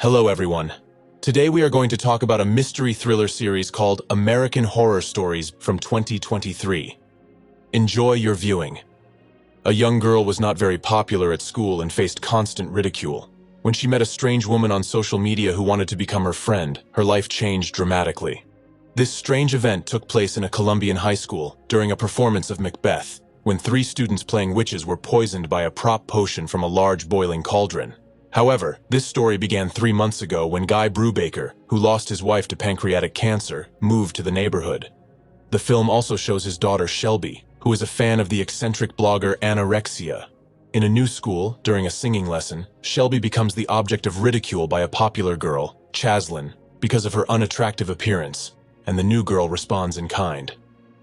Hello everyone. Today we are going to talk about a mystery thriller series called American Horror Stories from 2023. Enjoy your viewing. A young girl was not very popular at school and faced constant ridicule. When she met a strange woman on social media who wanted to become her friend, her life changed dramatically. This strange event took place in a Colombian high school during a performance of Macbeth, when 3 students playing witches were poisoned by a prop potion from a large boiling cauldron. However, this story began 3 months ago when Guy Brubaker, who lost his wife to pancreatic cancer, moved to the neighborhood. The film also shows his daughter Shelby, who is a fan of the eccentric blogger Anorexia. In a new school, during a singing lesson, Shelby becomes the object of ridicule by a popular girl, Chaslyn, because of her unattractive appearance, and the new girl responds in kind.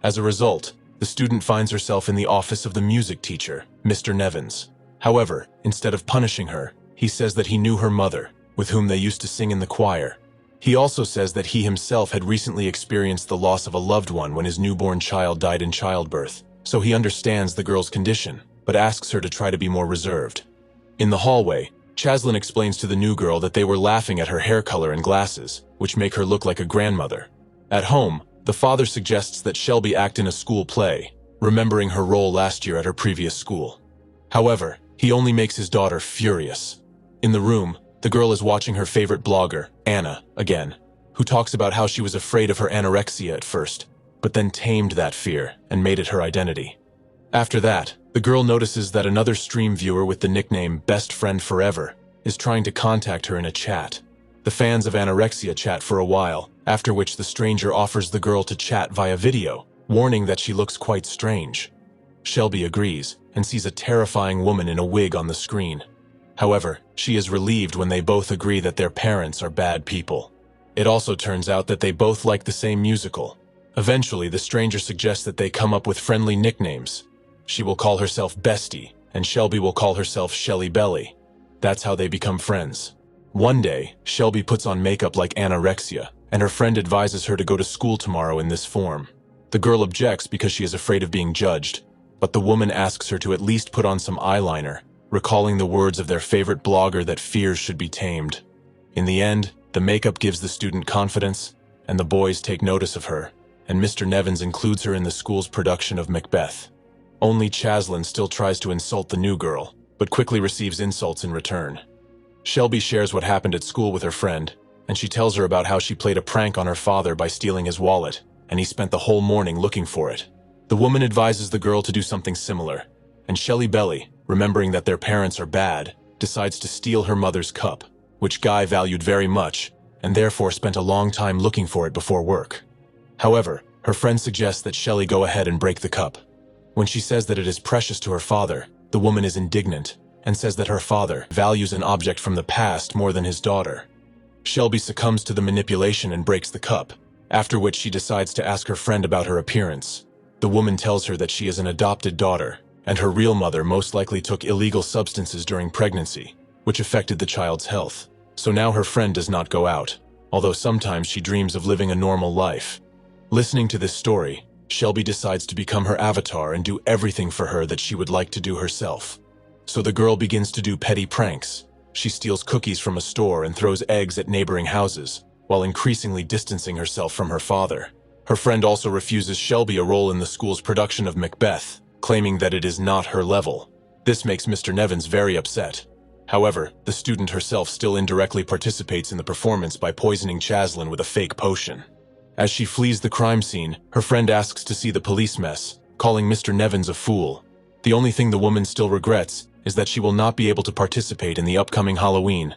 As a result, the student finds herself in the office of the music teacher, Mr. Nevins. However, instead of punishing her, he says that he knew her mother, with whom they used to sing in the choir. He also says that he himself had recently experienced the loss of a loved one when his newborn child died in childbirth, so he understands the girl's condition, but asks her to try to be more reserved. In the hallway, Chaslyn explains to the new girl that they were laughing at her hair color and glasses, which make her look like a grandmother. At home, the father suggests that Shelby act in a school play, remembering her role last year at her previous school. However, he only makes his daughter furious. In the room, the girl is watching her favorite blogger, Anna, again, who talks about how she was afraid of her anorexia at first, but then tamed that fear and made it her identity. After that, the girl notices that another stream viewer with the nickname Best Friend Forever is trying to contact her in a chat. The fans of anorexia chat for a while, after which the stranger offers the girl to chat via video, warning that she looks quite strange. Shelby agrees and sees a terrifying woman in a wig on the screen. However, she is relieved when they both agree that their parents are bad people. It also turns out that they both like the same musical. Eventually, the stranger suggests that they come up with friendly nicknames. She will call herself Bestie, and Shelby will call herself Shelly Belly. That's how they become friends. One day, Shelby puts on makeup like anorexia, and her friend advises her to go to school tomorrow in this form. The girl objects because she is afraid of being judged, but the woman asks her to at least put on some eyeliner, recalling the words of their favorite blogger that fears should be tamed. In the end, the makeup gives the student confidence, and the boys take notice of her, and Mr. Nevins includes her in the school's production of Macbeth. Only Chaslyn still tries to insult the new girl, but quickly receives insults in return. Shelby shares what happened at school with her friend, and she tells her about how she played a prank on her father by stealing his wallet, and he spent the whole morning looking for it. The woman advises the girl to do something similar, and Shelly Belly, remembering that their parents are bad, decides to steal her mother's cup, which Guy valued very much, and therefore spent a long time looking for it before work. However, her friend suggests that Shelly go ahead and break the cup. When she says that it is precious to her father, the woman is indignant, and says that her father values an object from the past more than his daughter. Shelby succumbs to the manipulation and breaks the cup, after which she decides to ask her friend about her appearance. The woman tells her that she is an adopted daughter, and her real mother most likely took illegal substances during pregnancy, which affected the child's health. So now her friend does not go out, although sometimes she dreams of living a normal life. Listening to this story, Shelby decides to become her avatar and do everything for her that she would like to do herself. So the girl begins to do petty pranks. She steals cookies from a store and throws eggs at neighboring houses, while increasingly distancing herself from her father. Her friend also refuses Shelby a role in the school's production of Macbeth, claiming that it is not her level. This makes Mr. Nevins very upset. However, the student herself still indirectly participates in the performance by poisoning Chaslyn with a fake potion. As she flees the crime scene, her friend asks to see the police mess, calling Mr. Nevins a fool. The only thing the woman still regrets is that she will not be able to participate in the upcoming Halloween.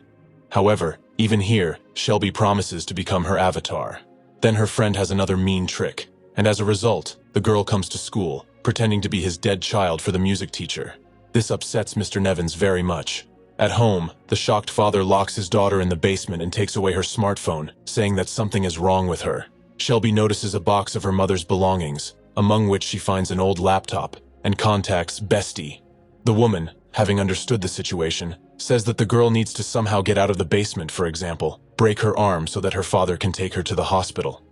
However, even here, Shelby promises to become her avatar. Then her friend has another mean trick, and as a result, the girl comes to school, pretending to be his dead child for the music teacher. This upsets Mr. Nevins very much. At home, the shocked father locks his daughter in the basement and takes away her smartphone, saying that something is wrong with her. Shelby notices a box of her mother's belongings, among which she finds an old laptop, and contacts Bestie. The woman, having understood the situation, says that the girl needs to somehow get out of the basement, for example, break her arm so that her father can take her to the hospital.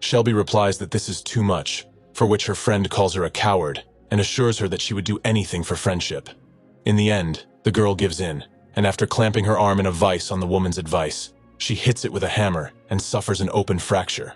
Shelby replies that this is too much, for which her friend calls her a coward and assures her that she would do anything for friendship. In the end, the girl gives in, and after clamping her arm in a vice on the woman's advice, She hits it with a hammer and suffers an open fracture.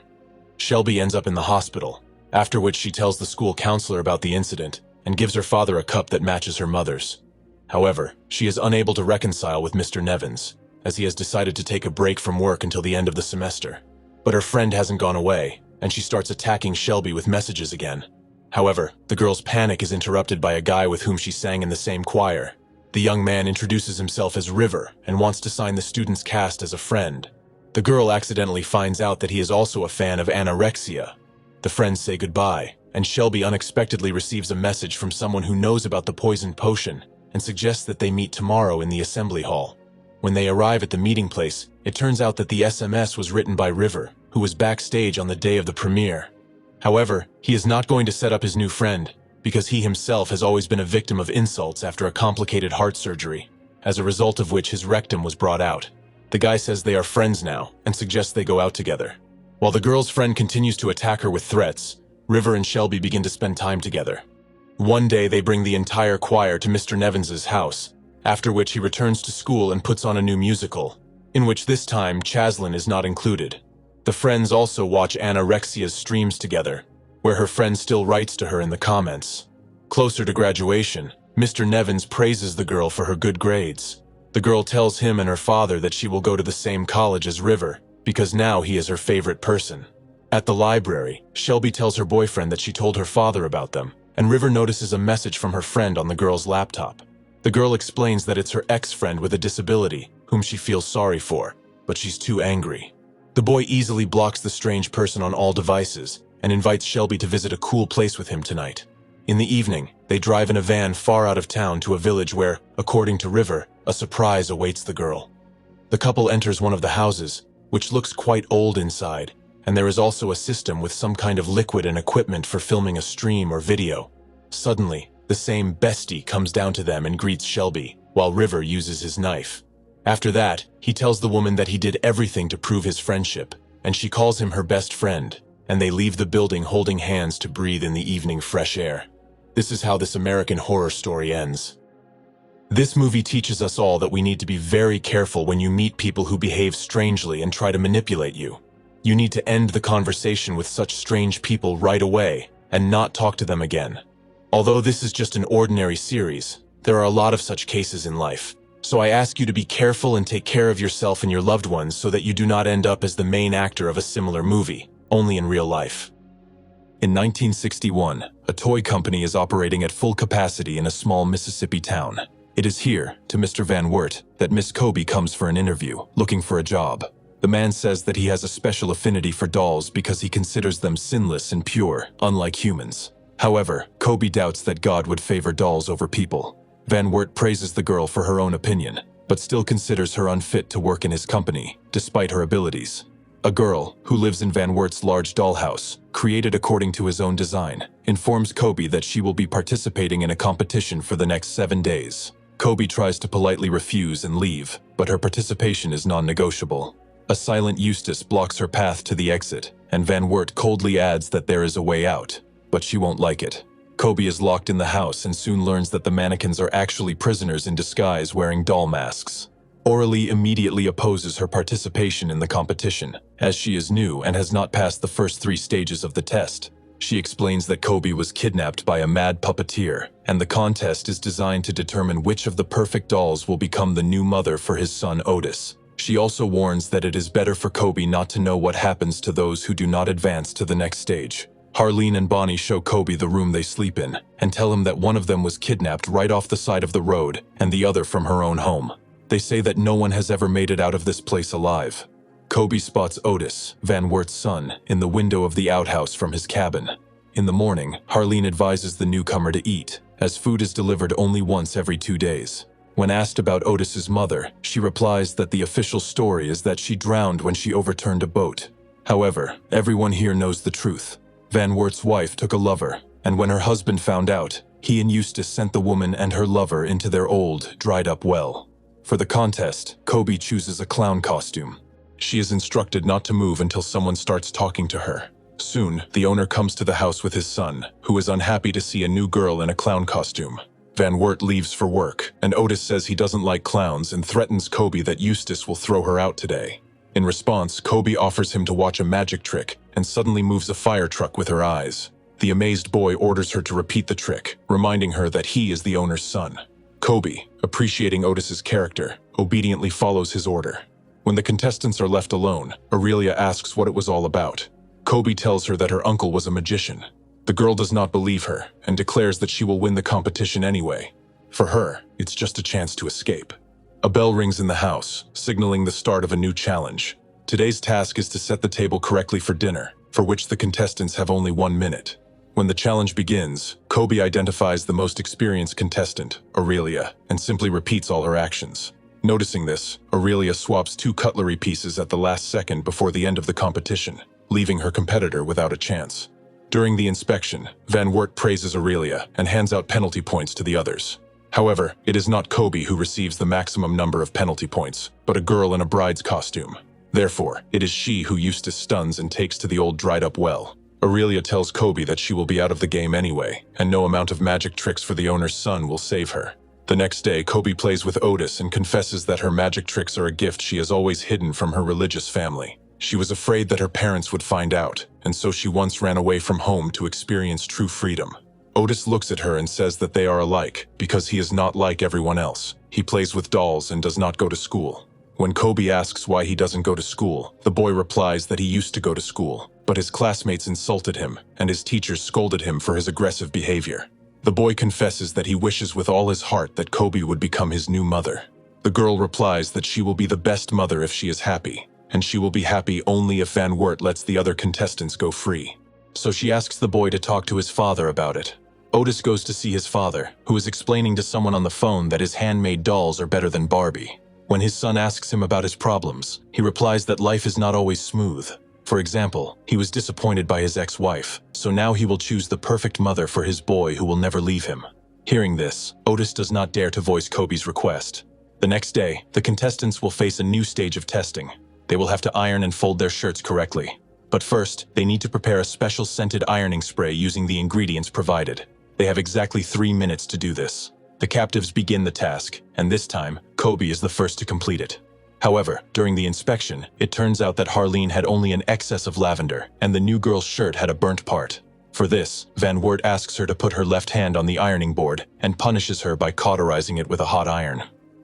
Shelby ends up in the hospital, after which she tells the school counselor about the incident and gives her father a cup that matches her mother's. However, she is unable to reconcile with Mr. Nevins, as he has decided to take a break from work until the end of the semester. But her friend hasn't gone away, and she starts attacking Shelby with messages again. However, the girl's panic is interrupted by a guy with whom she sang in the same choir. The young man introduces himself as River and wants to sign the student's cast as a friend. The girl accidentally finds out that he is also a fan of anorexia. The friends say goodbye, and Shelby unexpectedly receives a message from someone who knows about the poison potion and suggests that they meet tomorrow in the assembly hall. When they arrive at the meeting place, it turns out that the SMS was written by River, who was backstage on the day of the premiere. However, he is not going to set up his new friend, because he himself has always been a victim of insults after a complicated heart surgery, as a result of which his rectum was brought out. The guy says they are friends now and suggests they go out together. While the girl's friend continues to attack her with threats, River and Shelby begin to spend time together. One day they bring the entire choir to Mr. Nevins's house, after which he returns to school and puts on a new musical, in which this time Chaslin is not included. The friends also watch Anorexia's streams together, where her friend still writes to her in the comments. Closer to graduation, Mr. Nevins praises the girl for her good grades. The girl tells him and her father that she will go to the same college as River, because now he is her favorite person. At the library, Shelby tells her boyfriend that she told her father about them, and River notices a message from her friend on the girl's laptop. The girl explains that it's her ex-friend with a disability, whom she feels sorry for, but she's too angry. The boy easily blocks the strange person on all devices and invites Shelby to visit a cool place with him tonight. In the evening, they drive in a van far out of town to a village where, according to River, a surprise awaits the girl. The couple enters one of the houses, which looks quite old inside, and there is also a system with some kind of liquid and equipment for filming a stream or video. Suddenly, the same bestie comes down to them and greets Shelby, while River uses his knife. After that, he tells the woman that he did everything to prove his friendship, and she calls him her best friend, and they leave the building holding hands to breathe in the evening fresh air. This is how this American horror story ends. This movie teaches us all that we need to be very careful when you meet people who behave strangely and try to manipulate you. You need to end the conversation with such strange people right away and not talk to them again. Although this is just an ordinary series, there are a lot of such cases in life. So I ask you to be careful and take care of yourself and your loved ones so that you do not end up as the main actor of a similar movie, only in real life. In 1961, a toy company is operating at full capacity in a small Mississippi town. It is here, to Mr. Van Wert, that Miss Kobe comes for an interview, looking for a job. The man says that he has a special affinity for dolls because he considers them sinless and pure, unlike humans. However, Kobe doubts that God would favor dolls over people. Van Wert praises the girl for her own opinion, but still considers her unfit to work in his company, despite her abilities. A girl, who lives in Van Wert's large dollhouse, created according to his own design, informs Kobe that she will be participating in a competition for the next 7 days. Kobe tries to politely refuse and leave, but her participation is non-negotiable. A silent Eustace blocks her path to the exit, and Van Wert coldly adds that there is a way out, but she won't like it. Kobe is locked in the house and soon learns that the mannequins are actually prisoners in disguise wearing doll masks. Aurelie immediately opposes her participation in the competition, as she is new and has not passed the first 3 stages of the test. She explains that Kobe was kidnapped by a mad puppeteer, and the contest is designed to determine which of the perfect dolls will become the new mother for his son Otis. She also warns that it is better for Kobe not to know what happens to those who do not advance to the next stage. Harleen and Bonnie show Kobe the room they sleep in, and tell him that one of them was kidnapped right off the side of the road, and the other from her own home. They say that no one has ever made it out of this place alive. Kobe spots Otis, Van Wert's son, in the window of the outhouse from his cabin. In the morning, Harleen advises the newcomer to eat, as food is delivered only once every 2 days. When asked about Otis's mother, she replies that the official story is that she drowned when she overturned a boat. However, everyone here knows the truth. Van Wert's wife took a lover, and when her husband found out, he and Eustace sent the woman and her lover into their old, dried-up well. For the contest, Kobe chooses a clown costume. She is instructed not to move until someone starts talking to her. Soon, the owner comes to the house with his son, who is unhappy to see a new girl in a clown costume. Van Wert leaves for work, and Otis says he doesn't like clowns and threatens Kobe that Eustace will throw her out today. In response, Kobe offers him to watch a magic trick and suddenly moves a fire truck with her eyes. The amazed boy orders her to repeat the trick, reminding her that he is the owner's son. Kobe, appreciating Otis's character, obediently follows his order. When the contestants are left alone, Aurelia asks what it was all about. Kobe tells her that her uncle was a magician. The girl does not believe her and declares that she will win the competition anyway. For her, it's just a chance to escape. A bell rings in the house, signaling the start of a new challenge. Today's task is to set the table correctly for dinner, for which the contestants have only 1 minute. When the challenge begins, Kobe identifies the most experienced contestant, Aurelia, and simply repeats all her actions. Noticing this, Aurelia swaps 2 cutlery pieces at the last second before the end of the competition, leaving her competitor without a chance. During the inspection, Van Wert praises Aurelia and hands out penalty points to the others. However, it is not Kobe who receives the maximum number of penalty points, but a girl in a bride's costume. Therefore, it is she who Eustace stuns and takes to the old dried-up well. Aurelia tells Kobe that she will be out of the game anyway, and no amount of magic tricks for the owner's son will save her. The next day, Kobe plays with Otis and confesses that her magic tricks are a gift she has always hidden from her religious family. She was afraid that her parents would find out, and so she once ran away from home to experience true freedom. Otis looks at her and says that they are alike, because he is not like everyone else. He plays with dolls and does not go to school. When Kobe asks why he doesn't go to school, the boy replies that he used to go to school, but his classmates insulted him, and his teachers scolded him for his aggressive behavior. The boy confesses that he wishes with all his heart that Kobe would become his new mother. The girl replies that she will be the best mother if she is happy, and she will be happy only if Van Wert lets the other contestants go free. So she asks the boy to talk to his father about it. Otis goes to see his father, who is explaining to someone on the phone that his handmade dolls are better than Barbie. When his son asks him about his problems, he replies that life is not always smooth. For example, he was disappointed by his ex-wife, so now he will choose the perfect mother for his boy who will never leave him. Hearing this, Otis does not dare to voice Kobe's request. The next day, the contestants will face a new stage of testing. They will have to iron and fold their shirts correctly. But first, they need to prepare a special scented ironing spray using the ingredients provided. They have exactly 3 minutes to do this. The captives begin the task, and this time, Kobe is the first to complete it. However, during the inspection, it turns out that Harleen had only an excess of lavender, and the new girl's shirt had a burnt part. For this, Van Wert asks her to put her left hand on the ironing board and punishes her by cauterizing it with a hot iron.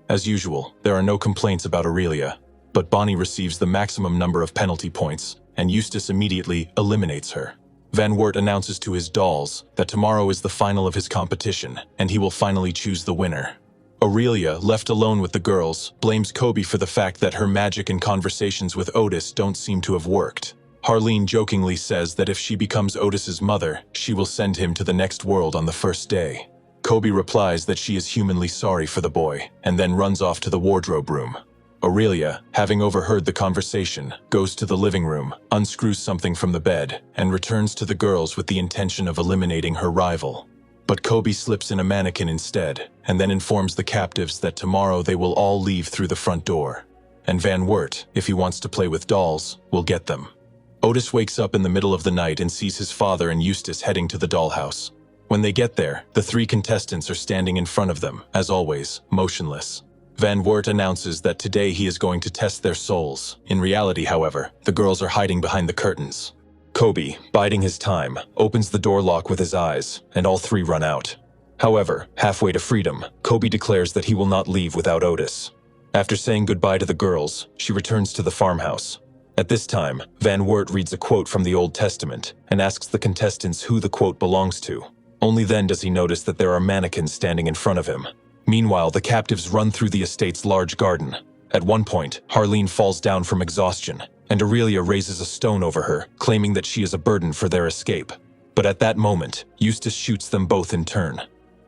As usual, there are no complaints about Aurelia, but Bonnie receives the maximum number of penalty points, and Eustace immediately eliminates her. Van Wert announces to his dolls that tomorrow is the final of his competition, and he will finally choose the winner. Aurelia, left alone with the girls, blames Kobe for the fact that her magic and conversations with Otis don't seem to have worked. Harleen jokingly says that if she becomes Otis's mother, she will send him to the next world on the first day. Kobe replies that she is humanly sorry for the boy, and then runs off to the wardrobe room. Aurelia, having overheard the conversation, goes to the living room, unscrews something from the bed, and returns to the girls with the intention of eliminating her rival. But Kobe slips in a mannequin instead, and then informs the captives that tomorrow they will all leave through the front door. And Van Wert, if he wants to play with dolls, will get them. Otis wakes up in the middle of the night and sees his father and Eustace heading to the dollhouse. When they get there, the 3 contestants are standing in front of them, as always, motionless. Van Wert announces that today he is going to test their souls. In reality, however, the girls are hiding behind the curtains. Kobe, biding his time, opens the door lock with his eyes, and all 3 run out. However, halfway to freedom, Kobe declares that he will not leave without Otis. After saying goodbye to the girls, she returns to the farmhouse. At this time, Van Wert reads a quote from the Old Testament and asks the contestants who the quote belongs to. Only then does he notice that there are mannequins standing in front of him. Meanwhile, the captives run through the estate's large garden. At one point, Harleen falls down from exhaustion, and Aurelia raises a stone over her, claiming that she is a burden for their escape. But at that moment, Eustace shoots them both in turn.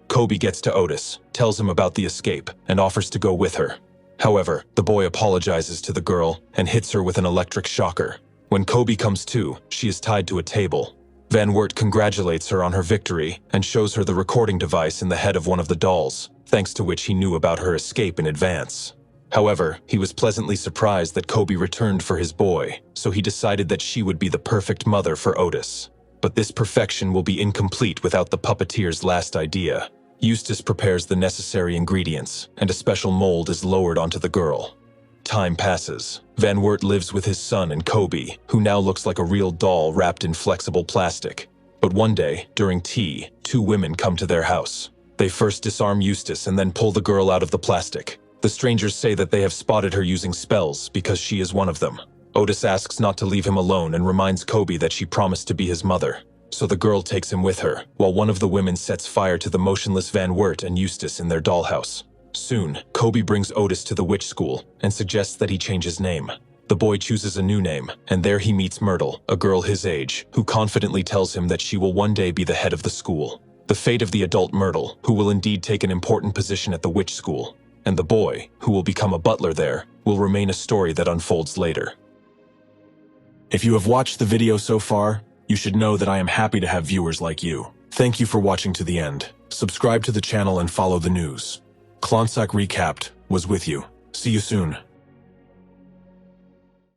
Kobe gets to Otis, tells him about the escape, and offers to go with her. However, the boy apologizes to the girl and hits her with an electric shocker. When Kobe comes to, she is tied to a table. Van Wert congratulates her on her victory and shows her the recording device in the head of one of the dolls, thanks to which he knew about her escape in advance. However, he was pleasantly surprised that Kobe returned for his boy, so he decided that she would be the perfect mother for Otis. But this perfection will be incomplete without the puppeteer's last idea. Eustace prepares the necessary ingredients, and a special mold is lowered onto the girl. Time passes. Van Wert lives with his son and Kobe, who now looks like a real doll wrapped in flexible plastic. But one day, during tea, two women come to their house. They first disarm Eustace and then pull the girl out of the plastic. The strangers say that they have spotted her using spells because she is one of them. Otis asks not to leave him alone and reminds Kobe that she promised to be his mother. So the girl takes him with her, while one of the women sets fire to the motionless Van Wert and Eustace in their dollhouse. Soon, Kobe brings Otis to the witch school and suggests that he change his name. The boy chooses a new name, and there he meets Myrtle, a girl his age, who confidently tells him that she will one day be the head of the school. The fate of the adult Myrtle, who will indeed take an important position at the witch school, and the boy, who will become a butler there, will remain a story that unfolds later. If you have watched the video so far, you should know that I am happy to have viewers like you. Thank you for watching to the end. Subscribe to the channel and follow the news. Klonsak Recapped was with you. See you soon.